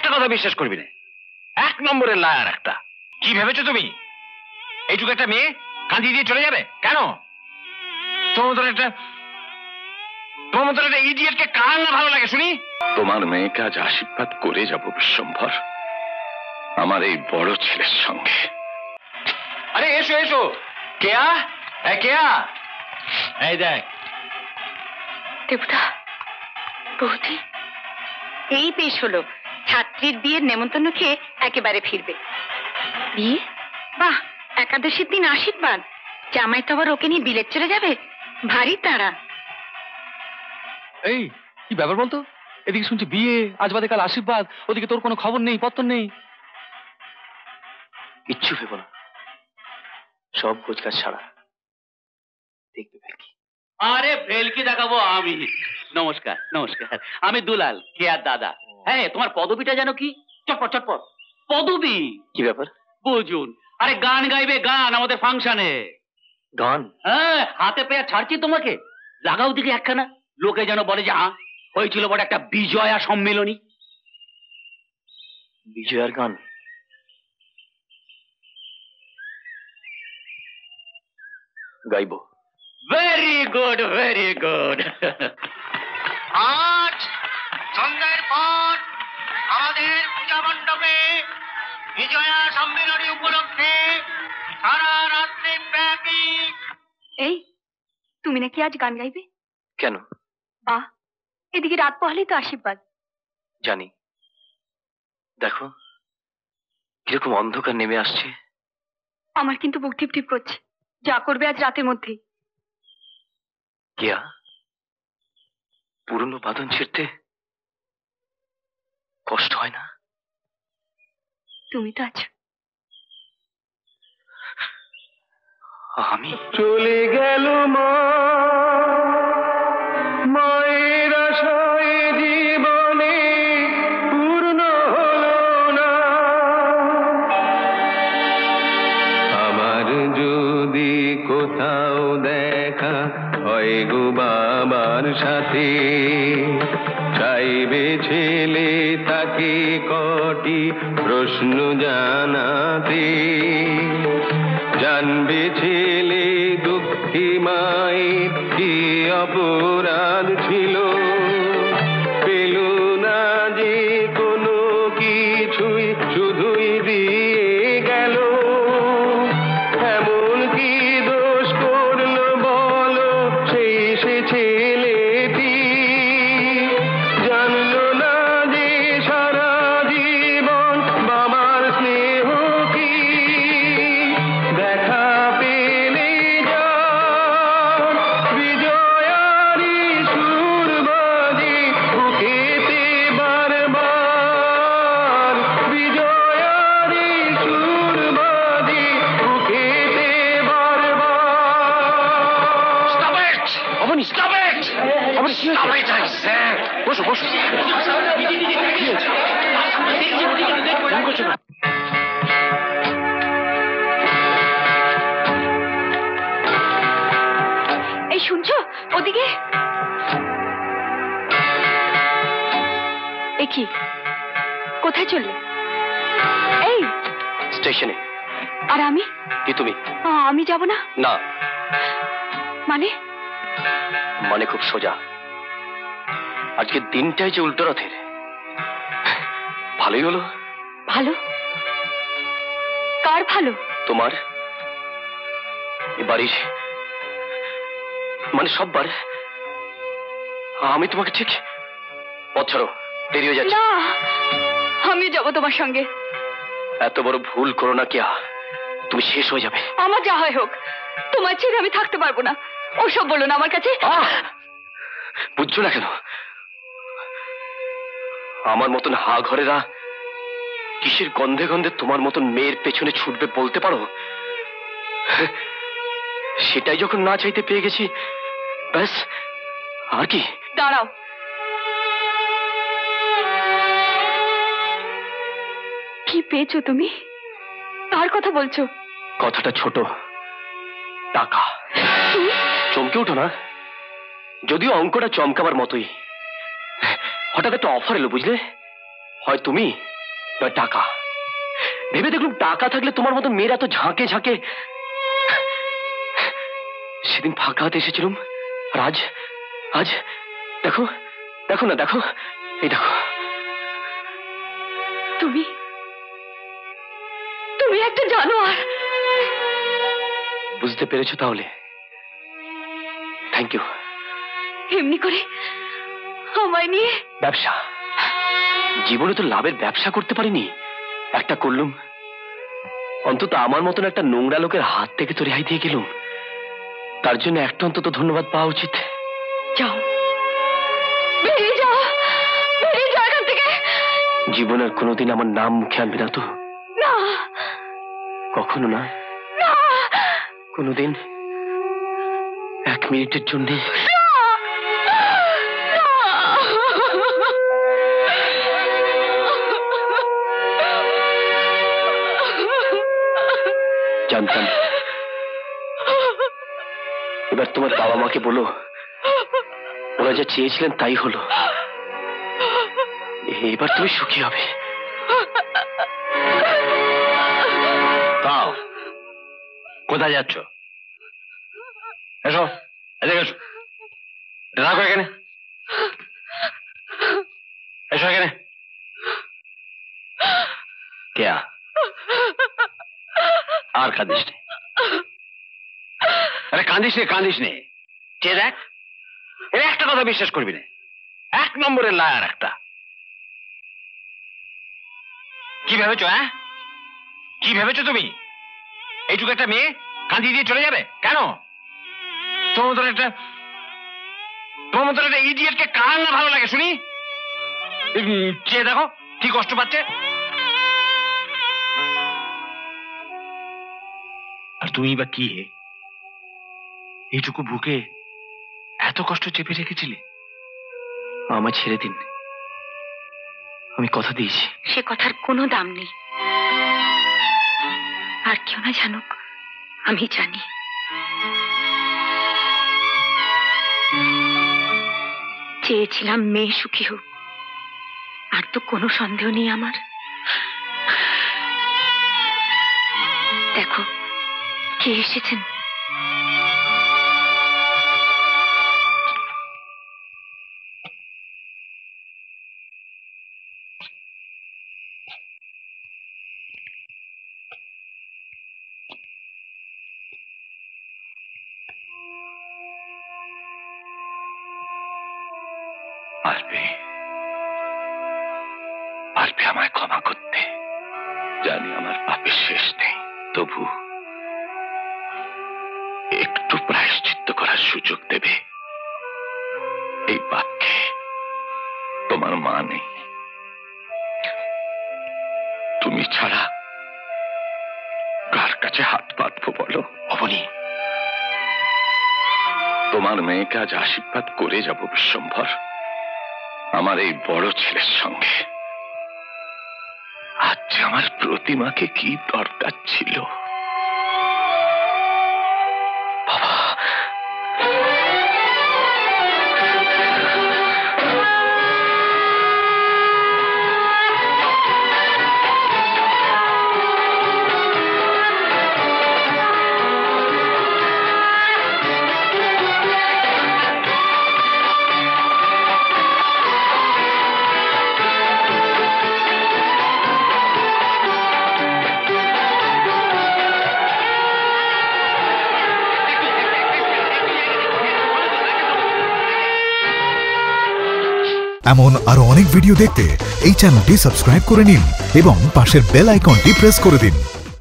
একটা কথা বিশ্বাস করবি না, 1 নম্বরের লায়ার একটা। কি ভেবেছো তুমি এইটুকু একটা মেয়ে কাঁদিয়ে দিয়ে চলে যাবে? কেন? তোমার মতো একটা ইডিয়েটকে কার না ভালো লাগে শুনি? তোমার মেয়েকে আজ আশীর্বাদ করে যাব বিশ্বম্ভর, আমার এই বড় ছেলের সঙ্গে। আরে এসো এসো। কেয়া, কেয়া, এই দেখ। দেবতা, বৌদি, এই বেশ হলো, ছাত্রীর বিয়ের নেমন্তন্ন খেয়ে একেবারে ফিরবে। বিয়ে? বাহ, একাদশীর দিন আশীর্বাদ। জামাই তো আবার ওকে নিয়ে বিলেত চলে যাবে, ভারী তাড়া। এই কি ব্যাপার বলতো? এদিকে শুনছি বিয়ে, আজ বাদে কাল আশীর্বাদ, ওদিকে তোর কোনো খবর নেই, পত্তর নেই। কিচ্ছু ভেবো না, সব গোছগাছ ছাড়া। দেখবে ভেলকি। আরে ভেলকি দেখাবো আমি? নমস্কার নমস্কার, আমি দুলাল, কেয়ার দাদা। হ্যাঁ, তোমার পদবিটা যেন কি? চটপট চটপট পদবি। কি ব্যাপার? বুঝুন, আরে গান গাইবে, গান আমাদের ফাংশনে। গান? হ্যাঁ, হাতে পেয়ে ছাড়ছি তোমাকে, লাগাও দিকে একখানা। লোকে যেন বলে যে হয়েছিল বড় একটা বিজয়া সম্মেলনী। বিজয়ার গান? গাইব। Very good, very good. আজ সন্ধ্যার পর আমাদের পূজা মণ্ডপে বিজয়া সম্মেলনী উপলক্ষে সারা রাত্রি ব্যাপী। এই, তুমি নাকি আজ গান গাইবে? কেন? বাহ, এদিকে রাত পোহালেই তো আশীর্বাদ। জানি। দেখো কিরকম অন্ধকার নেমে আসছে। আমার কিন্তু বুক টিপ টিপ করছে, যা করবে আজ রাতের মধ্যেই। কেয়া, পুরনো বাঁধন ছিঁড়তে কষ্ট হয় না? তুমি তো আছো। আমি চলে গেল মা, মায়ের আশায় জীবনে পূর্ণ হলো না। আমার যদি কোথাও দেখা হয় গো বাবার সাথে, চাইবে ছেলে তাকে কটি প্রশ্ন জানাতে। জানবে ছেলে দুঃখী মায়ের কি অপরাধ ছিল, পেল না যে কোনো কিছুই, শুধুই দিয়ে গেল। এমন কি দোষ করলো বলো সেই সে ছেলেটি, জানলো না যে সারা জীবন বাবার স্নেহ কি। দেখা পেলে যার বিজয়ারি সুর বাজে বুকেতে বারবার, বিজয়ারি সুর বাজে বুকেতে বারবার। Abani, stop it! Abani, stop it I say! বসো বসো। এই শুনছো ওদিকে? এ কি, কোথায় চললে? এই স্টেশনে। আর আমি? কি তুমি? আমি যাব না। না মানে? মানে খুব সোজা, আজকে দিনটাই যে উল্টো রথের। ভালোই হলো। ভালো? কার ভালো? তোমার, এ বাড়ির, মানে সববার। আমি তোমাকে ঠিক পথ ছাড়ো, দেরি হয়ে যাচ্ছে। না, আমি যাব তোমার সঙ্গে। এত বড় ভুল করো না কেয়া, তুমি শেষ হয়ে যাবে। আমার যা হয় হোক, তোমার ছেড়ে আমি থাকতে পারবো না। ওসব বলো না আমার কাছে। বুঝছো না কেন? আমার মতন হা ঘরেরা কিসের গন্ধে গন্ধে তোমার মতন মেয়ের পেছনে ছুটবে বলতে পারো? সেটাই যখন না চাইতে পেয়ে গেছি, ব্যাস আর কি। দাঁড়াও, কি পেয়েছো তুমি? কার কথা বলছো? কথাটা ছোট, টাকা। চমকে ওঠো না, যদিও অঙ্কটা চমকাবার মতোই। হঠাৎ একটা অফার এলো বুঝলে, হয় তুমি টাকা ভেবে দেখলুম টাকা থাকলে তোমার মতো মেয়েরা তো ঝাঁকে ঝাঁকে। সেদিন ফাঁকা হাতে এসেছিলাম, রাজ আজ দেখো দেখো না, দেখো এই দেখো। তুমি তুমি একটা জানোয়ার। বুঝতে পেরেছো তাহলে? Thank you. এমনি করে আমায় নিয়ে ব্যবসা, জীবনে তো লাভের ব্যবসা করতে পারিনি, একটা করলুম। অন্তত আমার মতন একটা নোংরা লোকের হাত থেকে তো রেহাই দিয়ে গেলুম, তার জন্য একটা অন্তত ধন্যবাদ পাওয়া উচিত। যাও, বেরিয়ে যাও, বেরিয়ে যাও এখান থেকে। জীবনের কোনোদিন আমার নাম মুখে আনবে না তো? না, কখনো না? না, কোনোদিন? এক মিনিটের জন্য? জানতাম। এবার তোমার বাবা মাকে বলো, ওরা যা চেয়েছিলেন তাই হলো। এবার তুমি সুখী হবে। তাও কোথায় যাচ্ছ? এসো, এদিকে এসো। রাখো এখানে, এসো এখানে। কেয়া আর কাঁদিস নে, আরে কাঁদিস নে, কাঁদিস নে। চেয়ে দেখ, এর একটা কথা বিশ্বাস করবি না, এক নম্বরের লায়ার একটা। কি ভেবেছো? হ্যাঁ, কি ভেবেছো তুমি? এইটুকু একটা মেয়ে কাঁদিয়ে দিয়ে চলে যাবে কেন? তোমার মতন একটা ইডিয়েটকে কার না ভালো লাগে শুনি? চেয়ে দেখো কি কষ্ট পাচ্ছে। আর তুমি বা কি এইটুকু বুকে এত কষ্ট চেপে রেখেছিলে? আমায় ছেড়ে দিন, আমি কথা দিয়েছি। সে কথার কোনো দাম নেই। আর কেউ না জানুক, আমি জানি। চেয়েছিলাম মেয়ে সুখী হোক, আর তো কোনো সন্দেহ নেই আমার। দেখো কে এসেছেন। আলপি, আলপি আমায় ক্ষমা করতে। জানি আমার পাপের শেষ নেই, তবু একটু প্রায়শ্চিত্ত করার সুযোগ দেবে। এই বাক্যে তোমার মা নেই, তুমি ছাড়া কার কাছে হাত পাতবো বলো? অবনী, তোমার মেয়েকে আজ আশীর্বাদ করে যাব বিশ্বম্ভর, আমার এই বড় ছেলের সঙ্গে। আজ যে আমার প্রতিমাকে কি দরকার ছিল বাবা। এমন আরো অনেক ভিডিও দেখতে এই চ্যানেলটি সাবস্ক্রাইব করে নিন এবং পাশের বেল আইকনটি প্রেস করে দিন।